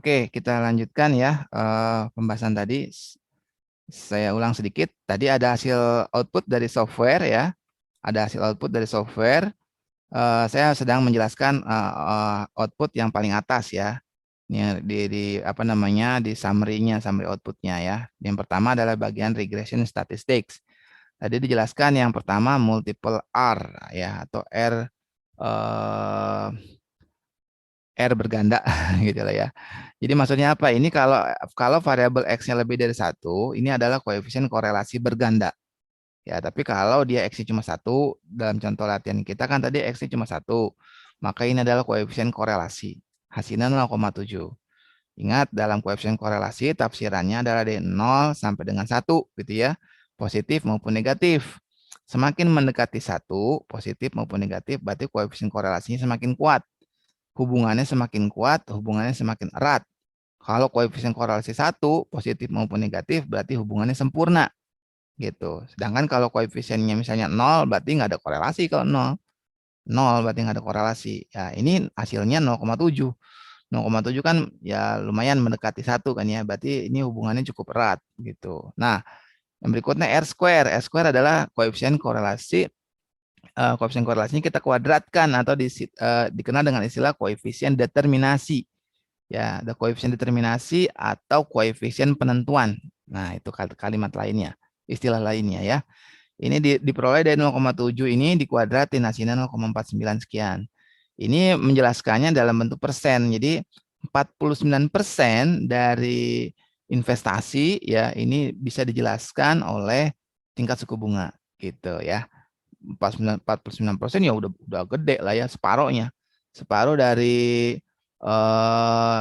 Oke, kita lanjutkan ya pembahasan tadi. Saya ulang sedikit. Tadi ada hasil output dari software ya. Ada hasil output dari software. Saya sedang menjelaskan output yang paling atas ya. Ini di apa namanya di summary-nya, summary outputnya ya. Yang pertama adalah bagian regression statistics. Tadi dijelaskan yang pertama multiple R ya atau R berganda gitu lah ya. Jadi maksudnya apa? Ini kalau variabel X-nya lebih dari satu, ini adalah koefisien korelasi berganda. Ya, tapi kalau dia X-nya cuma satu, dalam contoh latihan kita kan tadi X-nya cuma satu, maka ini adalah koefisien korelasi. Hasilnya 0,7. Ingat, dalam koefisien korelasi tafsirannya adalah dari 0 sampai dengan 1 gitu ya. Positif maupun negatif. Semakin mendekati 1, positif maupun negatif, berarti koefisien korelasinya semakin kuat. Hubungannya semakin kuat, hubungannya semakin erat. Kalau koefisien korelasi 1, positif maupun negatif, berarti hubungannya sempurna. Gitu. Sedangkan kalau koefisiennya misalnya 0, berarti nggak ada korelasi kalau 0. 0 berarti nggak ada korelasi. Ya, ini hasilnya 0,7. 0,7 kan ya lumayan mendekati 1 kan ya. Berarti ini hubungannya cukup erat gitu. Nah, yang berikutnya R square. R square adalah koefisien korelasi. Koefisien korelasinya kita kuadratkan atau dikenal dengan istilah koefisien determinasi. Ya, ada koefisien determinasi atau koefisien penentuan. Nah, itu kalimat lainnya, istilah lainnya ya. Ini diperoleh dari 0,7 ini dikuadratin hasilnya 0,49 sekian. Ini menjelaskannya dalam bentuk persen. Jadi 49% dari investasi ya ini bisa dijelaskan oleh tingkat suku bunga gitu ya. 49% ya udah gede lah ya, separohnya. Separuh dari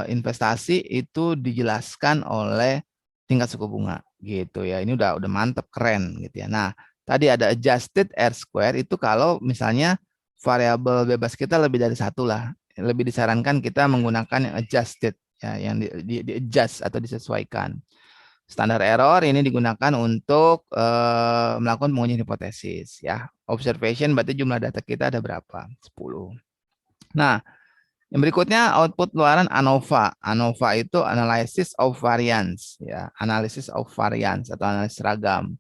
investasi itu dijelaskan oleh tingkat suku bunga gitu ya. Ini udah mantep, keren gitu ya. Nah, tadi ada adjusted R square itu kalau misalnya variabel bebas kita lebih dari satu lah. Lebih disarankan kita menggunakan yang adjusted ya, yang di adjust atau disesuaikan. Standar error ini digunakan untuk melakukan pengujian hipotesis ya. Observation berarti jumlah data kita ada berapa? 10. Nah, yang berikutnya output luaran ANOVA. ANOVA itu analysis of variance ya, analysis of variance atau analisis ragam.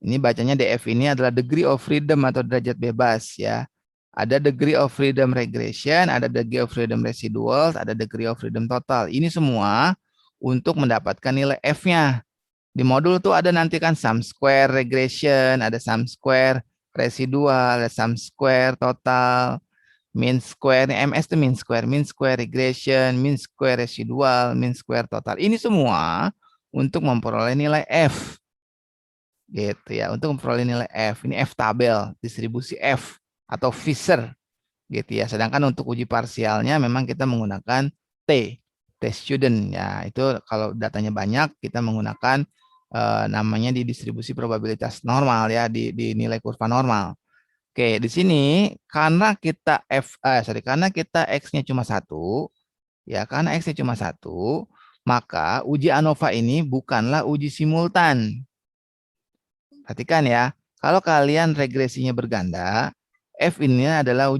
Ini bacanya DF ini adalah degree of freedom atau derajat bebas ya. Ada degree of freedom regression, ada degree of freedom residual, ada degree of freedom total. Ini semua untuk mendapatkan nilai F-nya. Di modul tuh ada nanti kan sum square regression, ada sum square residual, ada sum square total, mean square, MS itu mean square regression, mean square residual, mean square total. Ini semua untuk memperoleh nilai F. Gitu ya, untuk memperoleh nilai F. Ini F tabel, distribusi F atau Fisher. Gitu ya. Sedangkan untuk uji parsialnya memang kita menggunakan T student ya. Itu kalau datanya banyak kita menggunakan namanya di distribusi probabilitas normal ya, di nilai kurva normal. Oke, di sini karena kita karena kita X-nya cuma satu, ya karena X-nya cuma satu, maka uji ANOVA ini bukanlah uji simultan. Perhatikan ya, kalau kalian regresinya berganda, F ini adalah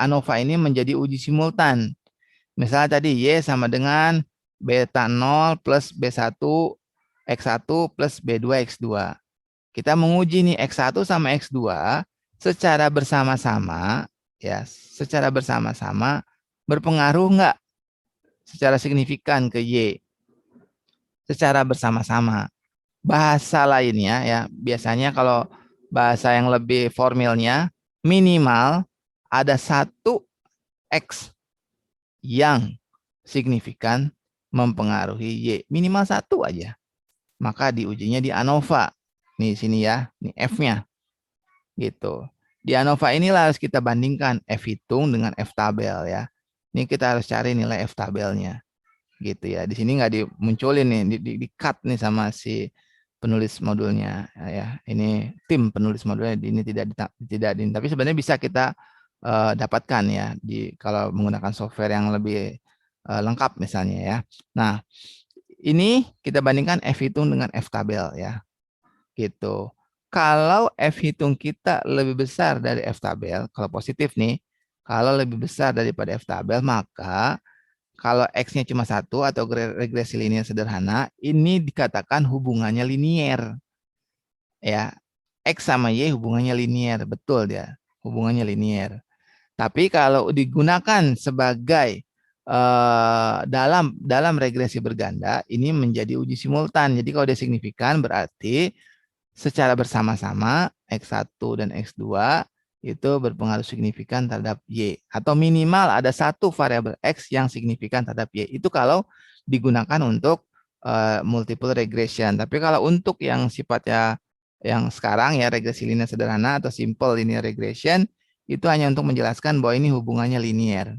ANOVA ini menjadi uji simultan. Misalnya tadi Y sama dengan beta 0 plus B1 X1 plus B2 X2. Kita menguji nih X1 sama X2 secara bersama-sama ya, secara bersama-sama berpengaruh enggak secara signifikan ke Y secara bersama-sama. Bahasa lainnya ya, biasanya kalau bahasa yang lebih formalnya minimal ada satu X yang signifikan mempengaruhi Y, minimal satu aja. Maka diujinya di ANOVA. Nih sini ya, nih F-nya. Gitu. Di ANOVA inilah harus kita bandingkan F hitung dengan F tabel ya. Ini kita harus cari nilai F tabelnya. Gitu ya. Di sini nggak dimunculin nih, di cut nih sama si penulis modulnya ya. Ini tim penulis modulnya ini tidak tapi sebenarnya bisa kita dapatkan ya kalau menggunakan software yang lebih lengkap misalnya ya. Nah, ini kita bandingkan F hitung dengan F tabel ya. Gitu. Kalau F hitung kita lebih besar dari F tabel, kalau positif nih, kalau lebih besar daripada F tabel, maka Kalau X-nya cuma satu atau regresi linear sederhana, ini dikatakan hubungannya linier. Ya, X sama Y hubungannya linier, betul dia, hubungannya linier. Tapi kalau digunakan sebagai dalam regresi berganda, ini menjadi uji simultan. Jadi kalau dia signifikan berarti secara bersama-sama X1 dan X2 itu berpengaruh signifikan terhadap Y. Atau minimal ada satu variabel X yang signifikan terhadap Y. Itu kalau digunakan untuk multiple regression. Tapi kalau untuk yang sifatnya yang sekarang ya regresi linear sederhana atau simple linear regression, itu hanya untuk menjelaskan bahwa ini hubungannya linier.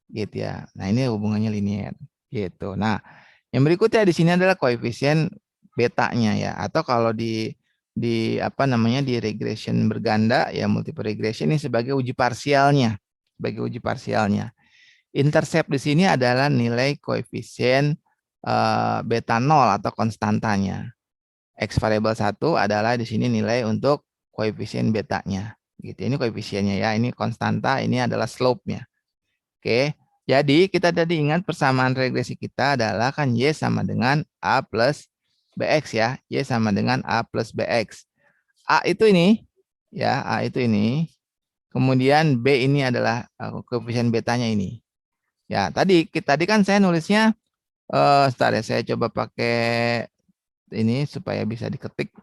Gitu ya. Nah, ini hubungannya linier. Gitu. Nah, yang berikutnya di sini adalah koefisien betanya ya, atau kalau di apa namanya di regression berganda ya multiple regression ini sebagai uji parsialnya, sebagai uji parsialnya. Intercept di sini adalah nilai koefisien beta 0 atau konstantanya. X variabel 1 adalah di sini nilai untuk koefisien betanya. Gitu. Ini koefisiennya ya, ini konstanta, ini adalah slope-nya. Oke. Jadi kita tadi ingat persamaan regresi kita adalah kan Y sama dengan A plus BX ya. Y sama dengan A plus BX. A itu ini, ya A itu ini. Kemudian B ini adalah koefisien betanya ini. Ya tadi kan saya nulisnya, sebentar ya saya coba pakai ini supaya bisa diketik.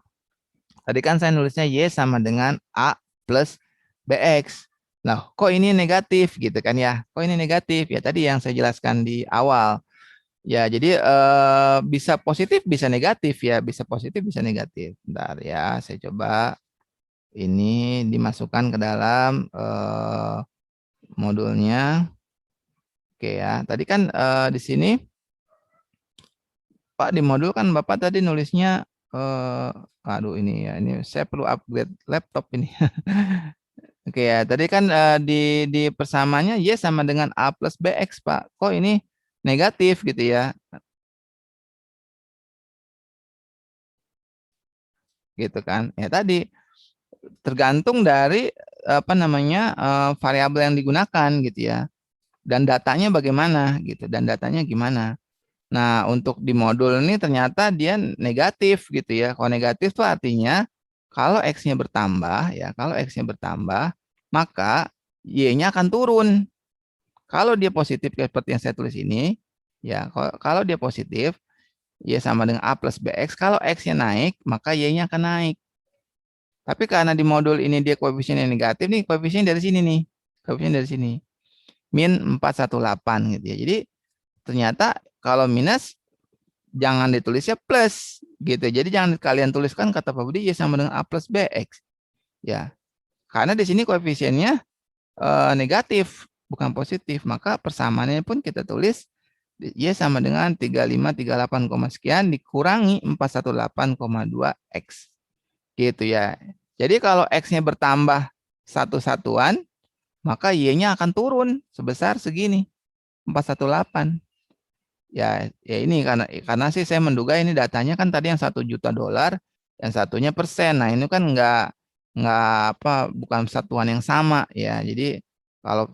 Tadi kan saya nulisnya Y sama dengan A plus BX. Nah, kok ini negatif gitu kan ya? Kok ini negatif? Ya tadi yang saya jelaskan di awal. Ya, jadi bisa positif, bisa negatif ya. Bisa positif, bisa negatif. Bentar ya, saya coba ini dimasukkan ke dalam modulnya. Oke ya, tadi kan di sini Pak di modul kan Bapak tadi nulisnya aduh ini ya, ini saya perlu upgrade laptop ini. Oke ya, tadi kan di persamanya Y sama dengan A plus BX, Pak. Kok ini negatif gitu ya? Gitu kan. Ya tadi tergantung dari apa namanya variabel yang digunakan gitu ya. Dan datanya bagaimana gitu, dan datanya gimana. Nah, untuk di modul ini ternyata dia negatif gitu ya. Kalau negatif itu artinya kalau X-nya bertambah ya, kalau X-nya bertambah, maka Y-nya akan turun. Kalau dia positif seperti yang saya tulis ini, ya kalau dia positif, Y sama dengan A plus BX. Kalau X-nya naik, maka Y-nya akan naik. Tapi karena di modul ini dia koefisiennya negatif nih, koefisien dari sini nih. Koefisien dari sini. Min 418 gitu ya. Jadi ternyata kalau minus jangan ditulisnya plus gitu. Jadi jangan kalian tuliskan kata Pak Budi Y sama dengan A plus BX. Ya. Karena di sini koefisiennya negatif, bukan positif. Maka persamaannya pun kita tulis Y sama dengan 3538, sekian dikurangi 418,2 X. Gitu ya. Jadi kalau X-nya bertambah satu satuan, maka Y-nya akan turun sebesar segini, 418. Ya ini karena sih saya menduga ini datanya kan tadi yang 1 juta dolar, yang satunya persen. Nah ini kan nggak apa bukan satuan yang sama ya. Jadi kalau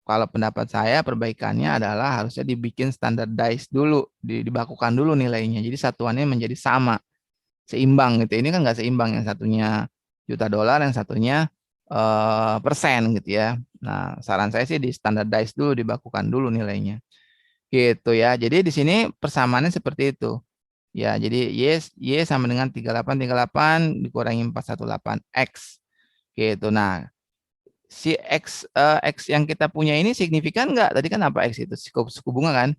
kalau pendapat saya perbaikannya adalah harusnya dibikin standardized dulu, dibakukan dulu nilainya. Jadi satuannya menjadi sama, seimbang gitu. Ini kan nggak seimbang, yang satunya juta dolar, yang satunya persen gitu ya. Nah saran saya sih di standardized dulu, dibakukan dulu nilainya. Gitu ya. Jadi di sini persamaannya seperti itu. Ya, jadi Y sama dengan 3838 dikurangi 418 X. Gitu. Nah, si X yang kita punya ini signifikan nggak? Tadi kan apa X itu? Suku bunga kan?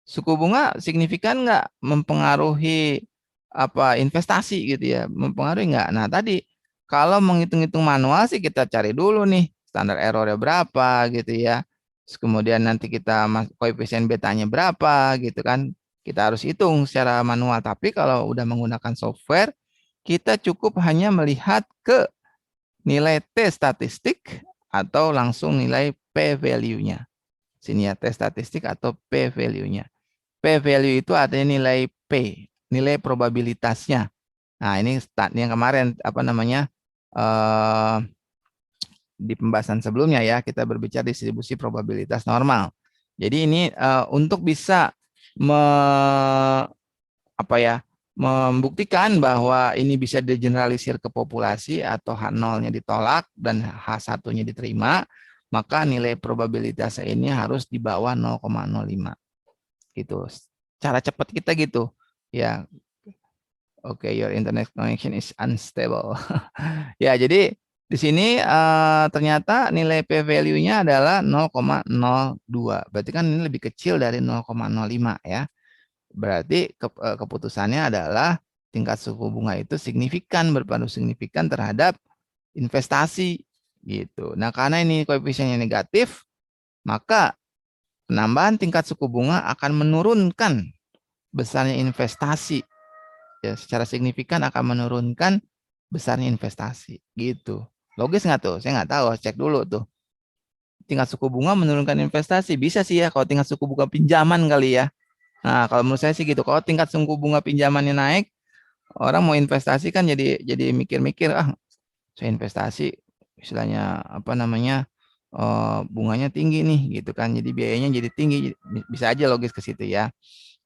Suku bunga signifikan nggak mempengaruhi apa investasi gitu ya? Mempengaruhi nggak? Nah, tadi kalau menghitung-hitung manual sih kita cari dulu nih standar errornya berapa gitu ya. Terus kemudian nanti kita koefisien betanya berapa gitu kan. Kita harus hitung secara manual. Tapi kalau udah menggunakan software, kita cukup hanya melihat ke nilai T statistik atau langsung nilai P value-nya. Sini ya, T statistik atau P value-nya. P value itu artinya nilai P, nilai probabilitasnya. Nah, ini yang kemarin apa namanya di pembahasan sebelumnya ya, kita berbicara distribusi probabilitas normal. Jadi ini untuk bisa membuktikan bahwa ini bisa digeneralisir ke populasi atau H0-nya ditolak dan H1-nya diterima, maka nilai probabilitasnya ini harus di bawah 0,05. Gitu. Cara cepat kita gitu. Ya, oke, your internet connection is unstable. Ya, jadi di sini ternyata nilai p-value-nya adalah 0,02. Berarti kan ini lebih kecil dari 0,05 ya. Berarti keputusannya adalah tingkat suku bunga itu signifikan, berpengaruh signifikan terhadap investasi gitu. Nah, karena ini koefisiennya negatif, maka penambahan tingkat suku bunga akan menurunkan besarnya investasi. Ya, secara signifikan akan menurunkan besarnya investasi gitu. Logis nggak tuh? Saya nggak tahu, cek dulu tuh. Tingkat suku bunga menurunkan investasi bisa sih ya kalau tingkat suku bunga pinjaman kali ya. Nah, kalau menurut saya sih gitu. Kalau tingkat suku bunga pinjamannya naik, orang mau investasi kan jadi mikir-mikir, saya investasi istilahnya apa namanya bunganya tinggi nih gitu kan. Jadi biayanya jadi tinggi, bisa aja logis ke situ ya.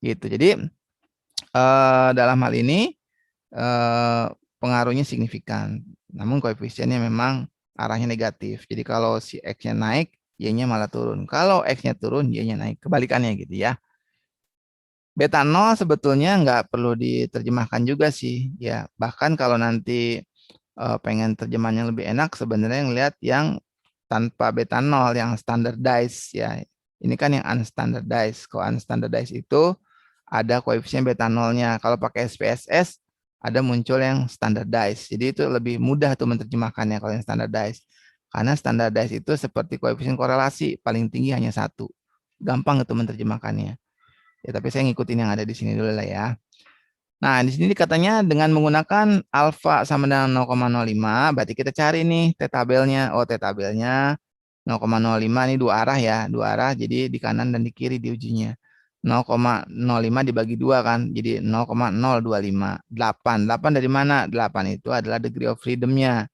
Gitu. Jadi dalam hal ini pengaruhnya signifikan. Namun koefisiennya memang arahnya negatif. Jadi kalau si X-nya naik, Y-nya malah turun. Kalau X-nya turun, Y-nya naik. Kebalikannya gitu ya. Beta 0 sebetulnya nggak perlu diterjemahkan juga sih. Ya, bahkan kalau nanti pengen terjemahannya lebih enak, sebenarnya ngelihat yang tanpa beta 0, yang standardized ya. Ini kan yang unstandardized. Kalau unstandardized itu ada koefisien beta 0-nya. Kalau pakai SPSS ada muncul yang standardized. Jadi itu lebih mudah tuh menerjemahkannya kalau yang standardized. Karena standardized itu seperti koefisien korelasi, paling tinggi hanya 1. Gampang itu menerjemahkannya. Ya, tapi saya ngikutin yang ada di sini dulu lah ya. Nah, di sini katanya dengan menggunakan alfa sama dengan 0,05, berarti kita cari nih T-tabelnya. Oh, T-tabelnya 0,05 ini dua arah ya, dua arah. Jadi di kanan dan di kiri diujinya. 0,05 dibagi 2 kan, jadi 0,025. 8. 8 dari mana? 8 itu adalah degree of freedom-nya.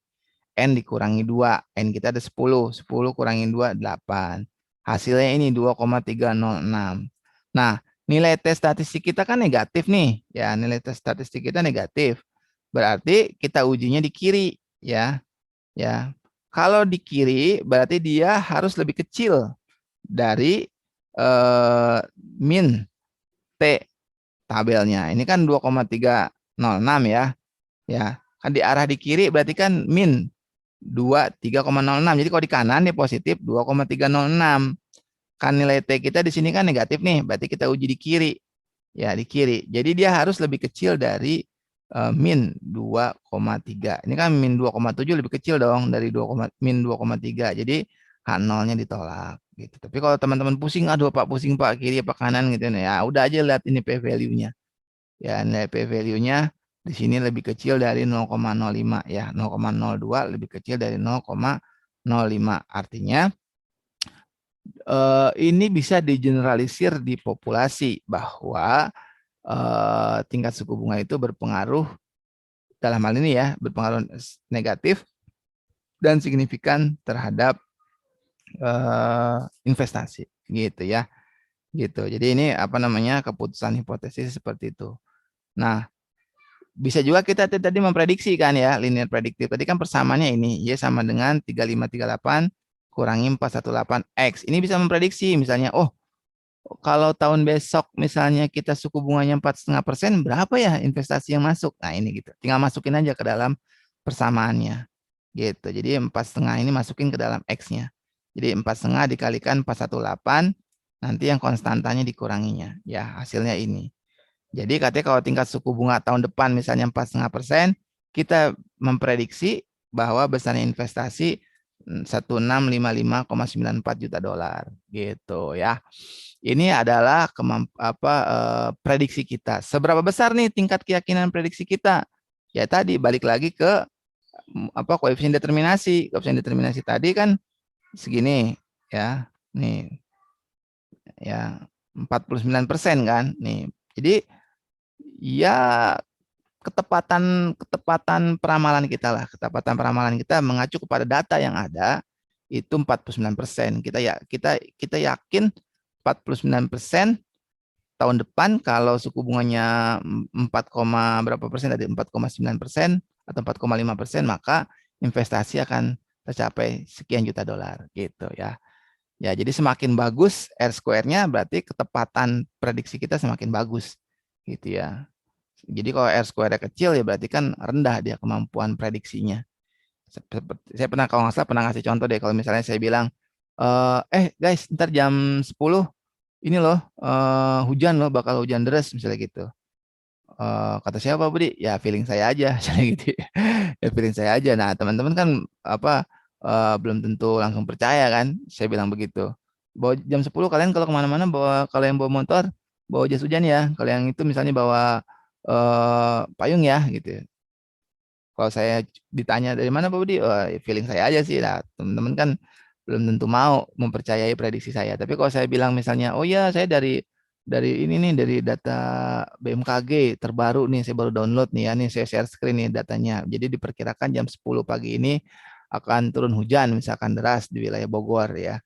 N dikurangi 2. N kita ada 10. 10 kurangin 2, 8. Hasilnya ini 2,306. Nah, nilai tes statistik kita kan negatif nih. Ya, nilai tes statistik kita negatif. Berarti kita ujinya di kiri. Ya, ya. Kalau di kiri, berarti dia harus lebih kecil dari min T tabelnya. Ini kan 2,306 ya. Ya, kan di arah di kiri berarti kan min 23,06. Jadi kalau di kanan dia positif 2,306. Kan nilai T kita di sini kan negatif nih, berarti kita uji di kiri. Ya, di kiri. Jadi dia harus lebih kecil dari min 2,3. Ini kan min 2,7 lebih kecil dong dari min 2,3. Jadi H0-nya ditolak gitu. Tapi kalau teman-teman pusing, aduh Pak pusing Pak, kiri apa kanan gitu ya, udah aja lihat ini p-value-nya. Ya, nilai p-value-nya di sini lebih kecil dari 0,05 ya, 0,02 lebih kecil dari 0,05. Artinya ini bisa digeneralisir di populasi bahwa tingkat suku bunga itu berpengaruh dalam hal ini ya, berpengaruh negatif dan signifikan terhadap investasi gitu ya. Gitu. Jadi ini apa namanya keputusan hipotesis seperti itu. Nah, bisa juga kita tadi memprediksi kan ya, linear prediktif. Tadi kan persamaannya ini, Y sama dengan 3538 kurangi 418X. Ini bisa memprediksi misalnya, oh kalau tahun besok misalnya kita suku bunganya 4,5%, berapa ya investasi yang masuk? Nah ini gitu, tinggal masukin aja ke dalam persamaannya. Gitu, jadi 4,5 ini masukin ke dalam X-nya. Jadi 4,5 dikalikan 418, nanti yang konstantanya dikuranginya. Ya hasilnya ini. Jadi katanya kalau tingkat suku bunga tahun depan misalnya 4,5%, kita memprediksi bahwa besarnya investasi 1655,94 juta dolar gitu ya. Ini adalah prediksi kita. Seberapa besar nih tingkat keyakinan prediksi kita? Ya tadi balik lagi ke koefisien determinasi. Koefisien determinasi tadi kan segini ya. Nih ya 49% kan. Nih. Jadi ya ketepatan peramalan kita lah, ketepatan peramalan kita mengacu kepada data yang ada itu 49%. Kita yakin 49%. Tahun depan kalau suku bunganya 4, berapa persen tadi, 4,9% atau 4,5%, maka investasi akan tercapai sekian juta dolar gitu ya. Ya, jadi semakin bagus R square-nya berarti ketepatan prediksi kita semakin bagus gitu ya. Jadi kalau R square-nya kecil ya berarti kan rendah dia kemampuan prediksinya. Saya pernah, kalau nggak salah, pernah ngasih contoh deh, kalau misalnya saya bilang, guys, ntar jam 10 ini loh, hujan loh, bakal hujan deras misalnya gitu. Kata siapa Budi? Ya feeling saya aja, misalnya gitu. Ya feeling saya aja. Nah teman-teman kan apa, belum tentu langsung percaya kan? Saya bilang begitu. Bawa jam 10 kalian kalau kemana-mana bawa, kalau yang bawa motor bawa jas hujan ya. Kalau yang itu misalnya bawa payung ya gitu. Kalau saya ditanya dari mana Pak Budi, oh, feeling saya aja sih. Nah, teman-teman kan belum tentu mau mempercayai prediksi saya. Tapi kalau saya bilang misalnya, oh ya saya dari ini nih, dari data BMKG terbaru nih, saya baru download nih ya, nih saya share screen nih datanya. Jadi diperkirakan jam 10 pagi ini akan turun hujan misalkan deras di wilayah Bogor ya.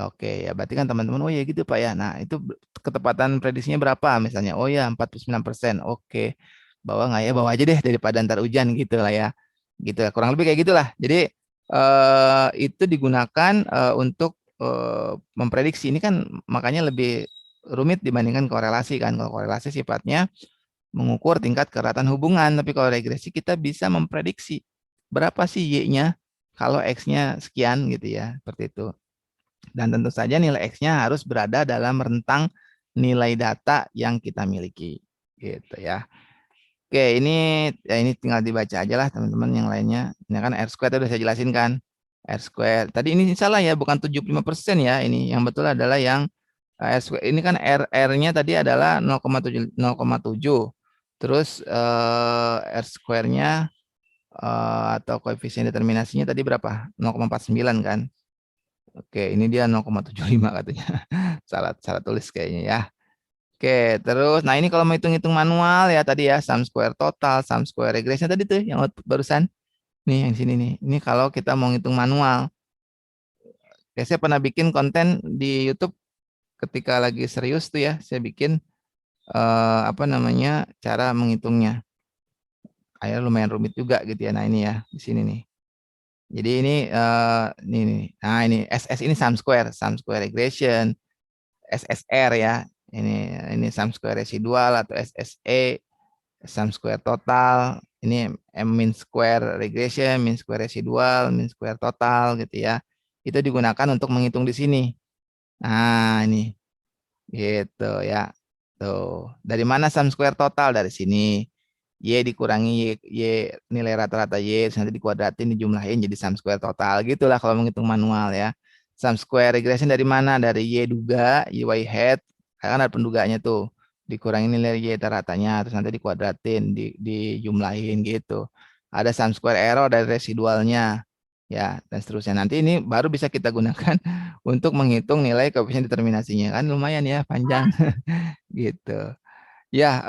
Oke, ya berarti kan teman-teman, oh ya gitu Pak ya. Nah, itu ketepatan prediksinya berapa misalnya? Oh ya 49%. Oke. Bawa nggak ya? Bawa aja deh daripada ntar hujan gitu lah ya. Gitu ya. Kurang lebih kayak gitulah. Jadi itu digunakan untuk memprediksi. Ini kan makanya lebih rumit dibandingkan korelasi kan. Kalau korelasi sifatnya mengukur tingkat keratan hubungan, tapi kalau regresi kita bisa memprediksi berapa sih Y-nya kalau X-nya sekian gitu ya, seperti itu. Dan tentu saja nilai X-nya harus berada dalam rentang nilai data yang kita miliki gitu ya. Oke, ini ya ini tinggal dibaca aja lah teman-teman yang lainnya. Ini kan R square tadi udah saya jelasin kan. R square. Tadi ini salah ya, bukan 75% ya. Ini yang betul adalah yang R square. Ini kan R-nya tadi adalah 0,7 0,7. Terus R square-nya atau koefisien determinasinya tadi berapa? 0,49 kan. Oke, ini dia 0,75 katanya. Salah salah tulis kayaknya ya. Oke, terus nah ini kalau mau hitung-hitung manual ya tadi ya, sum square total, sum square regression tadi tuh yang barusan. Nih yang sini nih. Ini kalau kita mau ngitung manual. Ya, saya pernah bikin konten di YouTube ketika lagi serius tuh ya, saya bikin apa namanya, cara menghitungnya. Akhirnya lumayan rumit juga gitu ya. Nah, ini ya di sini nih. Jadi ini nih. Nah, ini SS ini sum square regression, SSR ya. Ini sum square residual atau SSE, sum square total, ini mean square regression, mean square residual, mean square total gitu ya. Itu digunakan untuk menghitung di sini. Nah, ini gitu ya. Tuh. Dari mana sum square total? Dari sini. Y dikurangi Y nilai rata-rata Y, terus nanti dikuadratin, dijumlahin jadi sum square total. Gitulah kalau menghitung manual ya. Sum square regression dari mana? Dari Y duga, Y hat, kan ada penduganya tuh. Dikurangi nilai Y ratanya, terus nanti dikuadratin, dijumlahin gitu. Ada sum square error dari residualnya. Ya, dan seterusnya. Nanti ini baru bisa kita gunakan untuk menghitung nilai koefisien determinasinya. Kan lumayan ya, panjang. Gitu. Ya,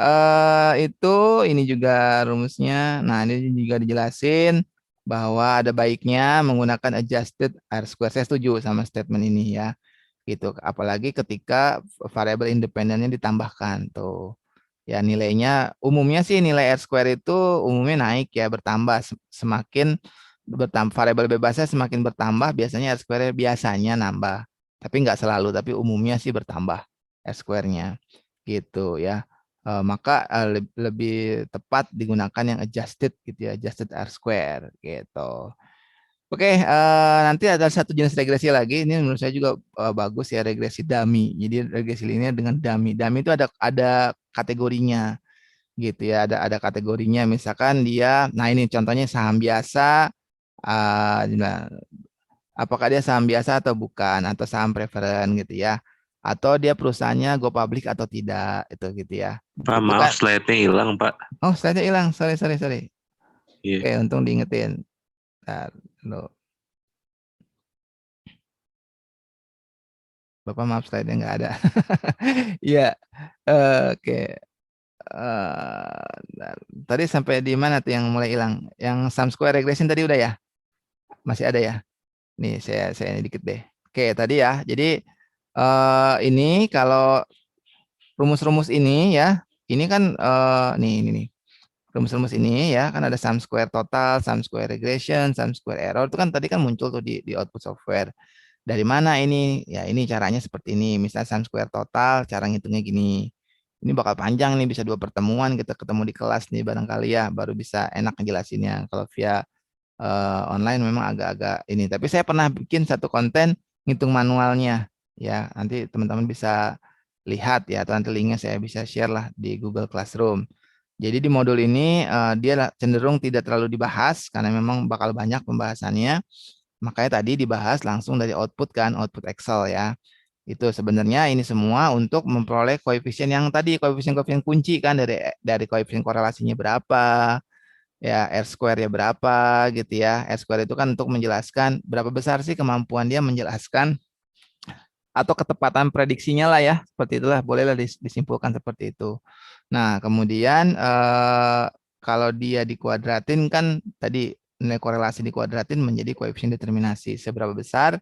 itu ini juga rumusnya. Nah, ini juga dijelasin bahwa ada baiknya menggunakan adjusted R square. Saya setuju sama statement ini ya. Gitu. Apalagi ketika variabel independennya ditambahkan tuh. Ya, nilainya umumnya sih nilai R square itu umumnya naik ya, bertambah semakin bertambah variabel bebasnya semakin bertambah, biasanya R square biasanya nambah. Tapi nggak selalu, tapi umumnya sih bertambah R square-nya. Gitu ya. Maka lebih tepat digunakan yang adjusted gitu ya, adjusted R square gitu. Oke, nanti ada satu jenis regresi lagi. Ini menurut saya juga bagus ya, regresi dummy. Jadi regresi linear dengan dummy. Dummy itu ada kategorinya gitu ya. Ada kategorinya. Misalkan dia, nah ini contohnya saham biasa. Nah, apakah dia saham biasa atau bukan, atau saham preferen gitu ya. Atau dia perusahaannya go public atau tidak, itu gitu ya. Pak, Itu maaf kan, slide-nya hilang, Pak. oh slide-nya hilang, sorry. Iya. Oke, untung diingetin. Bentar, dulu. Bapak maaf slide-nya nggak ada. Iya, oke. Tadi sampai di mana tuh yang mulai hilang? Yang sum square regression tadi udah ya? Masih ada ya? Nih saya ini dikit deh. Oke, tadi ya. Jadi Ini kalau rumus-rumus ini ya, ini kan nih. Rumus-rumus ini ya, kan ada sum square total, sum square regression, sum square error. Itu kan tadi kan muncul tuh di output software. Dari mana ini? Ya ini caranya seperti ini. Misalnya sum square total, cara ngitungnya gini. Ini bakal panjang nih, bisa 2 pertemuan kita ketemu di kelas nih barangkali ya, baru bisa enak ngejelasinnya. Kalau via online memang agak-agak ini. Tapi saya pernah bikin satu konten ngitung manualnya. Ya, nanti teman-teman bisa lihat ya, atau nanti linknya saya bisa share lah di Google Classroom. Jadi di modul ini dia cenderung tidak terlalu dibahas karena memang bakal banyak pembahasannya. Makanya tadi dibahas langsung dari output kan, output Excel ya. Itu sebenarnya ini semua untuk memperoleh koefisien yang tadi, koefisien-koefisien kunci kan, dari koefisien korelasinya berapa, ya R square ya berapa gitu ya. R square itu kan untuk menjelaskan berapa besar sih kemampuan dia menjelaskan atau ketepatan prediksinya lah ya, seperti itulah, bolehlah disimpulkan seperti itu. Nah, kemudian kalau dia dikuadratin kan tadi nilai korelasi dikuadratin menjadi koefisien determinasi. Seberapa besar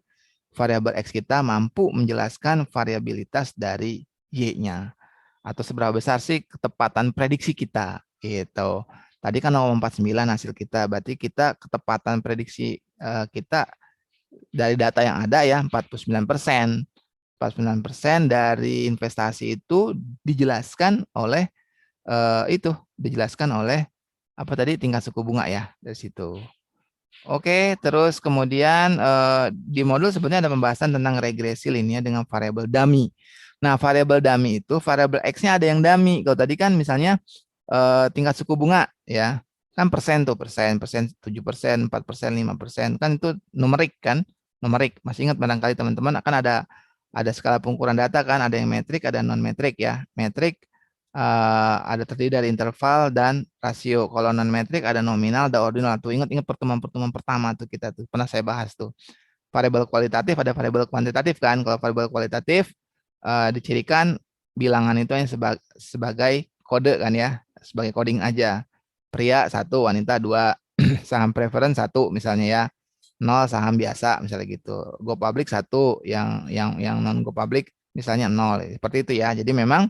variabel X kita mampu menjelaskan variabilitas dari Y-nya. Atau seberapa besar sih ketepatan prediksi kita gitu. Tadi kan 0,49 hasil kita, berarti kita ketepatan prediksi kita dari data yang ada ya 49%. 49% dari investasi itu dijelaskan oleh dijelaskan oleh apa tadi, tingkat suku bunga ya dari situ. Oke, terus kemudian di modul sebenarnya ada pembahasan tentang regresi linear dengan variabel dummy. Nah, variabel dummy itu variabel X-nya ada yang dummy. Kalau tadi kan misalnya tingkat suku bunga ya, kan persen tuh, persen 7%, 4%, 5%, kan itu numerik kan, numerik. Masih ingat barangkali teman-teman akan ada skala pengukuran data kan, ada yang metrik, ada non metrik ya. Metrik ada terdiri dari interval dan rasio. Kalau non metrik ada nominal, ada ordinal. Tuh ingat pertemuan-pertemuan pertama tuh kita tuh pernah saya bahas tuh. Variabel kualitatif ada variabel kuantitatif kan. Kalau variabel kualitatif dicirikan bilangan itu yang sebagai kode kan ya, sebagai coding aja. Pria 1, wanita 2, saham preference 1 misalnya ya. 0 saham biasa misalnya gitu. Go public 1, yang non go public misalnya 0. Seperti itu ya. Jadi memang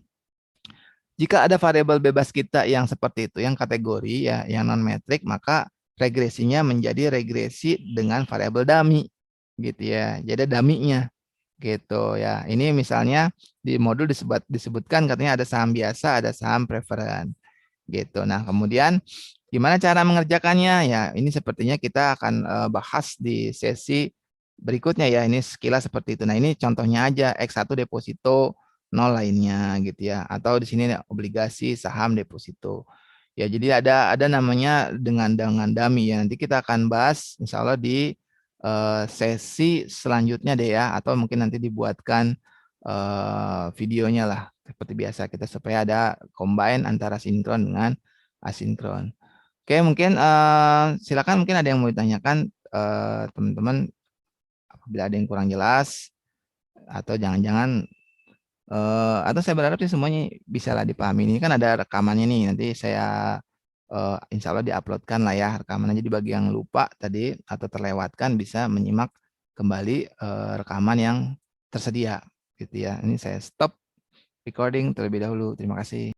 jika ada variabel bebas kita yang seperti itu, yang kategori ya, yang non metrik, maka regresinya menjadi regresi dengan variabel dummy gitu ya. Jadi dummy-nya gitu ya. Ini misalnya di modul disebutkan katanya ada saham biasa, ada saham preference gitu. Nah, kemudian gimana cara mengerjakannya? Ya, ini sepertinya kita akan bahas di sesi berikutnya ya. Ini sekilas seperti itu. Nah, ini contohnya aja, X1 deposito, 0 lainnya gitu ya. Atau di sini obligasi, saham, deposito. Ya, jadi ada namanya dengan dummy ya. Nanti kita akan bahas insya Allah di sesi selanjutnya deh ya. Atau mungkin nanti dibuatkan videonya lah. Seperti biasa kita supaya ada combine antara sinkron dengan asinkron. Oke, mungkin silakan, mungkin ada yang mau ditanyakan teman-teman, apabila ada yang kurang jelas atau jangan-jangan atau saya berharap sih semuanya bisa lah dipahami. Ini kan ada rekamannya nih, nanti saya insya Allah diuploadkan lah ya rekaman, aja di bagian yang lupa tadi atau terlewatkan bisa menyimak kembali rekaman yang tersedia gitu ya. Ini saya stop recording terlebih dahulu. Terima kasih.